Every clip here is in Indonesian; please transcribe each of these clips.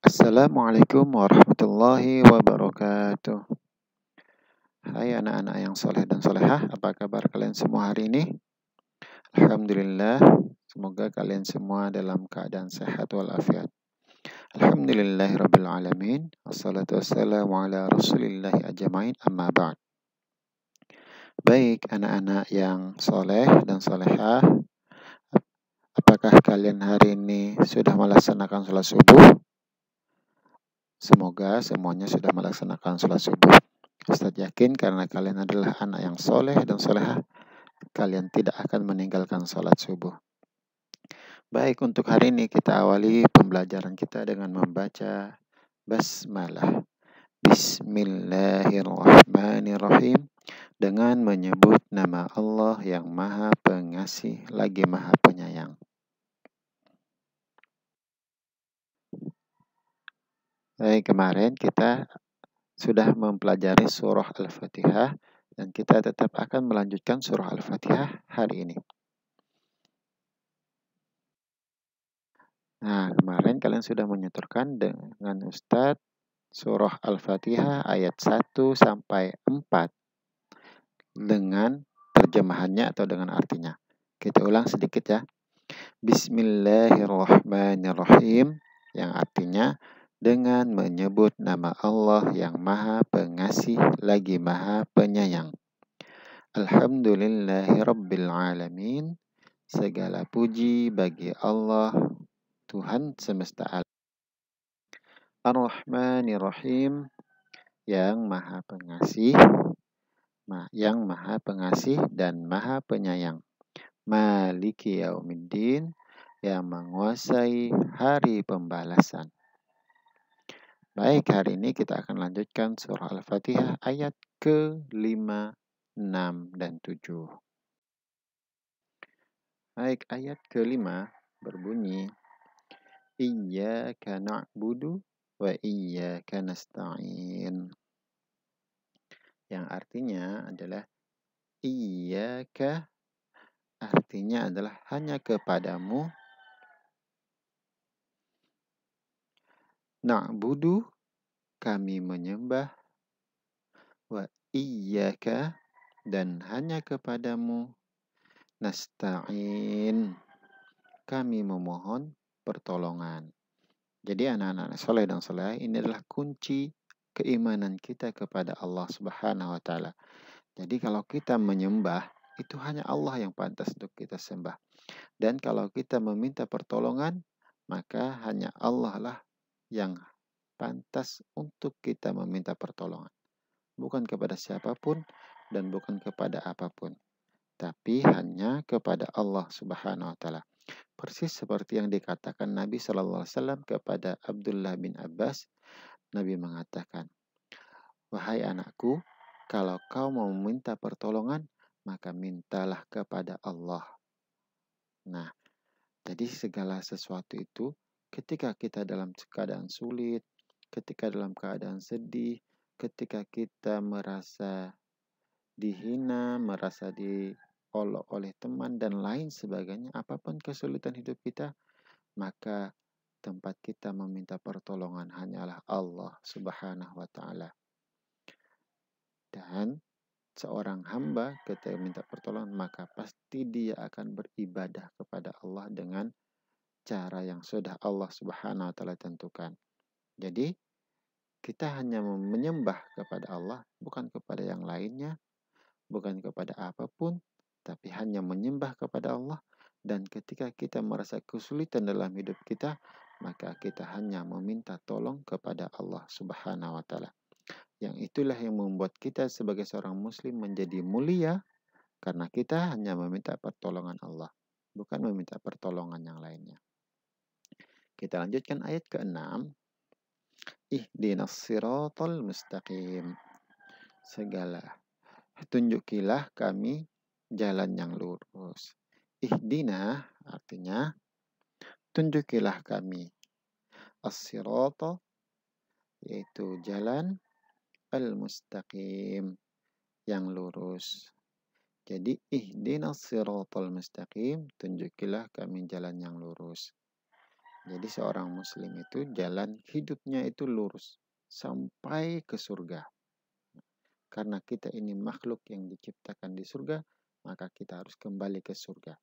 Assalamualaikum warahmatullahi wabarakatuh. Hai anak-anak yang soleh dan solehah, apa kabar kalian semua hari ini? Alhamdulillah, semoga kalian semua dalam keadaan sehat walafiat. Alhamdulillahirabbil alamin, wassalatu wassalamu ala rasulillahi ajmain, amma ba'd. Baik anak-anak yang soleh dan solehah, apakah kalian hari ini sudah melaksanakan sholat subuh? Semoga semuanya sudah melaksanakan sholat subuh. Ustadz yakin karena kalian adalah anak yang soleh dan solehah, kalian tidak akan meninggalkan sholat subuh. Baik, untuk hari ini kita awali pembelajaran kita dengan membaca basmalah. Bismillahirrahmanirrahim. Dengan menyebut nama Allah yang Maha Pengasih lagi Maha Penyayang. Baik, kemarin kita sudah mempelajari surah Al-Fatihah dan kita tetap akan melanjutkan surah Al-Fatihah hari ini. Nah, kemarin kalian sudah menyetorkan dengan Ustadz surah Al-Fatihah ayat 1 sampai 4 dengan terjemahannya atau dengan artinya. Kita ulang sedikit ya. Bismillahirrahmanirrahim, yang artinya dengan menyebut nama Allah yang Maha Pengasih lagi Maha Penyayang. Alhamdulillahirabbil alamin. Segala puji bagi Allah, Tuhan semesta alam. Ar-Rahmanir-Rahim, yang Maha Pengasih, yang Maha Pengasih dan Maha Penyayang. Maliki Yaumiddin, yang menguasai hari pembalasan. Baik, hari ini kita akan lanjutkan surah Al-Fatihah ayat ke-5, 6, dan 7. Baik, ayat ke-5 berbunyi, Iyyaka na'budu wa iyyaka nasta'in. Yang artinya adalah Iyyaka, artinya adalah hanya kepadamu. Na'budu, kami menyembah. Wa iyyaka, dan hanya kepadamu. Nasta'in, kami memohon pertolongan. Jadi anak-anak soleh dan soleh, ini adalah kunci keimanan kita kepada Allah Subhanahu wa Ta'ala. Jadi kalau kita menyembah, itu hanya Allah yang pantas untuk kita sembah. Dan kalau kita meminta pertolongan, maka hanya Allah lah yang pantas untuk kita meminta pertolongan. Bukan kepada siapapun dan bukan kepada apapun, tapi hanya kepada Allah Subhanahu wa Ta'ala. Persis seperti yang dikatakan Nabi Shallallahu Alaihi Wasallam kepada Abdullah bin Abbas. Nabi mengatakan, wahai anakku, kalau kau mau meminta pertolongan, maka mintalah kepada Allah. Nah, jadi segala sesuatu itu, ketika kita dalam keadaan sulit, ketika dalam keadaan sedih, ketika kita merasa dihina, merasa diolok oleh teman dan lain sebagainya, apapun kesulitan hidup kita, maka tempat kita meminta pertolongan hanyalah Allah Subhanahu wa Ta'ala. Dan seorang hamba ketika minta pertolongan, maka pasti dia akan beribadah kepada Allah dengan cara yang sudah Allah Subhanahu wa Ta'ala tentukan. Jadi kita hanya menyembah kepada Allah, bukan kepada yang lainnya, bukan kepada apapun, tapi hanya menyembah kepada Allah. Dan ketika kita merasa kesulitan dalam hidup kita, maka kita hanya meminta tolong kepada Allah Subhanahu wa Ta'ala. Yang itulah yang membuat kita sebagai seorang muslim menjadi mulia, karena kita hanya meminta pertolongan Allah, bukan meminta pertolongan yang lainnya. Kita lanjutkan ayat ke-6. Ihdinas siratal mustaqim. Tunjukilah kami jalan yang lurus. Ihdina artinya tunjukilah kami. As-sirata, yaitu jalan, al-mustaqim, yang lurus. Jadi ihdinas siratal mustaqim, tunjukilah kami jalan yang lurus. Jadi seorang muslim itu jalan hidupnya itu lurus sampai ke surga. Karena kita ini makhluk yang diciptakan di surga, maka kita harus kembali ke surga,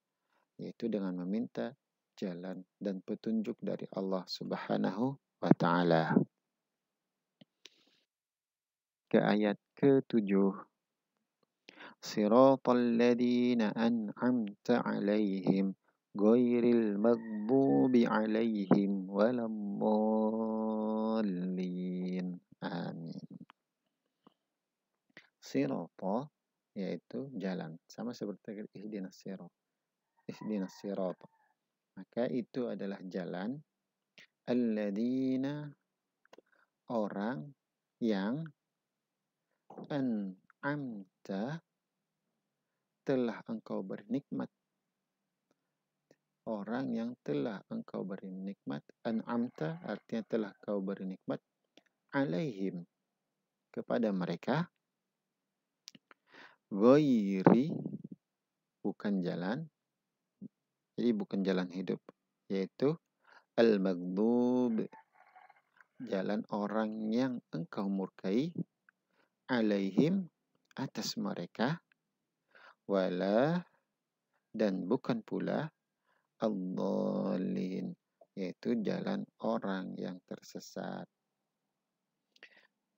yaitu dengan meminta jalan dan petunjuk dari Allah Subhanahu wa taala. Ke ayat ke-7. Siratal ladzina an'amta 'alaihim ghairil maghdubi 'alaihim waladdallin. Amin. Sirata yaitu jalan, sama seperti ihdinas sirat. Ihdinas sirata. Maka itu adalah jalan alladzina, orang yang an'amta, telah engkau beri nikmat. Orang yang telah engkau beri nikmat. An'amta artinya telah kau beri nikmat. Alaihim, kepada mereka. Ghairi, bukan jalan. Jadi bukan jalan hidup. Yaitu al-maghdub, jalan orang yang engkau murkai. Alaihim, atas mereka. Wala, dan bukan pula ad-dallin, yaitu jalan orang yang tersesat.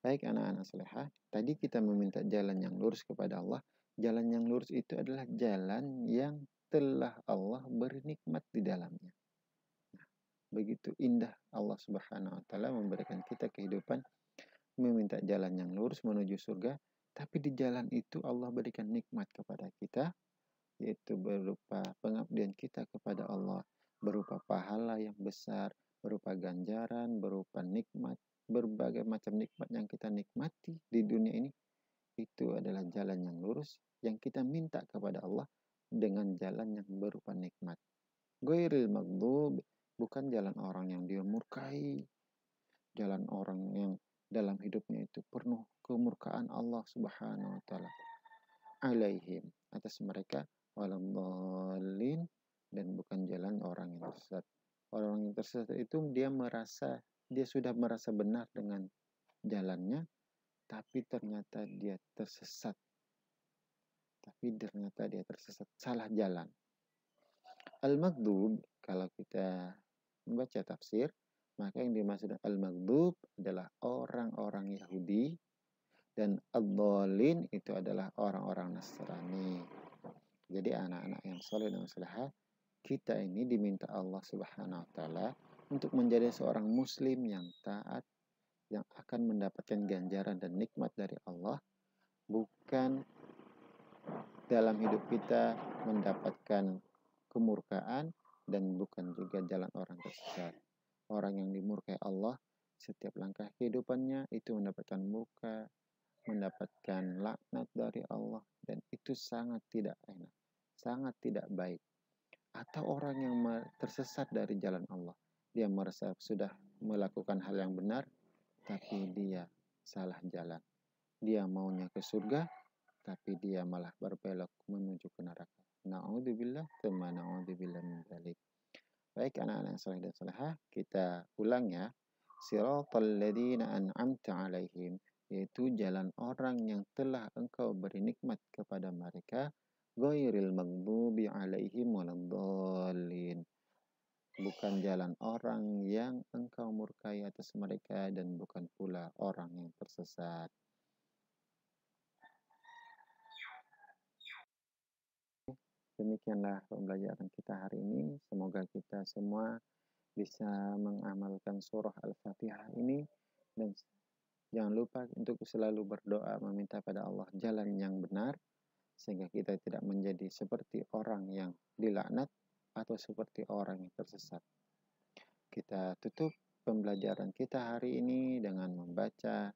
Baik anak-anak salehah, tadi kita meminta jalan yang lurus kepada Allah. Jalan yang lurus itu adalah jalan yang telah Allah beri nikmat di dalamnya. Nah, begitu indah Allah Subhanahu wa taala memberikan kita kehidupan, meminta jalan yang lurus menuju surga, tapi di jalan itu Allah berikan nikmat kepada kita, yaitu berupa pengabdian kita kepada Allah, berupa pahala yang besar, berupa ganjaran, berupa nikmat, berbagai macam nikmat yang kita nikmati di dunia ini. Itu adalah jalan yang lurus yang kita minta kepada Allah dengan jalan yang berupa nikmat. Ghairil maghdub, bukan jalan orang yang dia murkai, jalan orang yang dalam hidupnya itu penuh kemurkaan Allah Subhanahu wa taala. Alaihim, atas mereka, waladdallin, dan bukan jalan orang yang tersesat. Orang yang tersesat itu dia sudah merasa benar dengan jalannya, tapi ternyata dia tersesat. Salah jalan. Al-maghdub, kalau kita membaca tafsir, maka yang dimaksud al-maghdub adalah orang-orang Yahudi, dan ad-dallin itu adalah orang-orang Nasrani. Jadi anak-anak yang soleh dan solehah, kita ini diminta Allah Subhanahu wa taala untuk menjadi seorang muslim yang taat, yang akan mendapatkan ganjaran dan nikmat dari Allah, bukan dalam hidup kita mendapatkan kemurkaan, dan bukan juga jalan orang tersesat. Orang yang dimurkai Allah, setiap langkah kehidupannya itu mendapatkan murka, mendapatkan laknat dari Allah, dan itu sangat tidak enak, sangat tidak baik. Atau orang yang tersesat dari jalan Allah, dia merasa sudah melakukan hal yang benar, tapi dia salah jalan. Dia maunya ke surga, tapi dia malah berbelok menuju ke neraka. Na'udzubillah, tsumma na'udzubillah min dzalik. Baik anak-anak yang saleh dan salehah, kita ulang ya. Siratal ladzina an'amta 'alaihim, yaitu jalan orang yang telah engkau beri nikmat kepada mereka. Ghairil maghdubi 'alaihim waladdallin, bukan jalan orang yang engkau murkai atas mereka, dan bukan pula orang yang tersesat. Demikianlah pembelajaran kita hari ini. Semoga kita semua bisa mengamalkan surah Al-Fatihah ini, dan jangan lupa untuk selalu berdoa meminta pada Allah jalan yang benar, sehingga kita tidak menjadi seperti orang yang dilaknat atau seperti orang yang tersesat. Kita tutup pembelajaran kita hari ini dengan membaca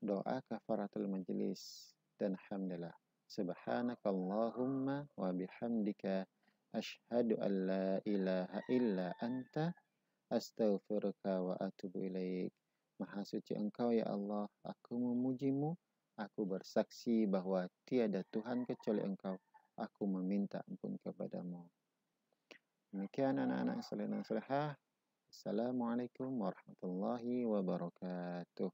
doa kafaratul majlis dan hamdalah. Subhanakallahumma wa bihamdika asyhadu an la ilaha illa anta astaghfiruka wa atubu ilaik. Maha suci Engkau ya Allah, aku memujimu, aku bersaksi bahwa tiada Tuhan kecuali Engkau, aku meminta ampun kepadamu. Demikian anak-anak saleh dan salehah, Assalamualaikum warahmatullahi wabarakatuh.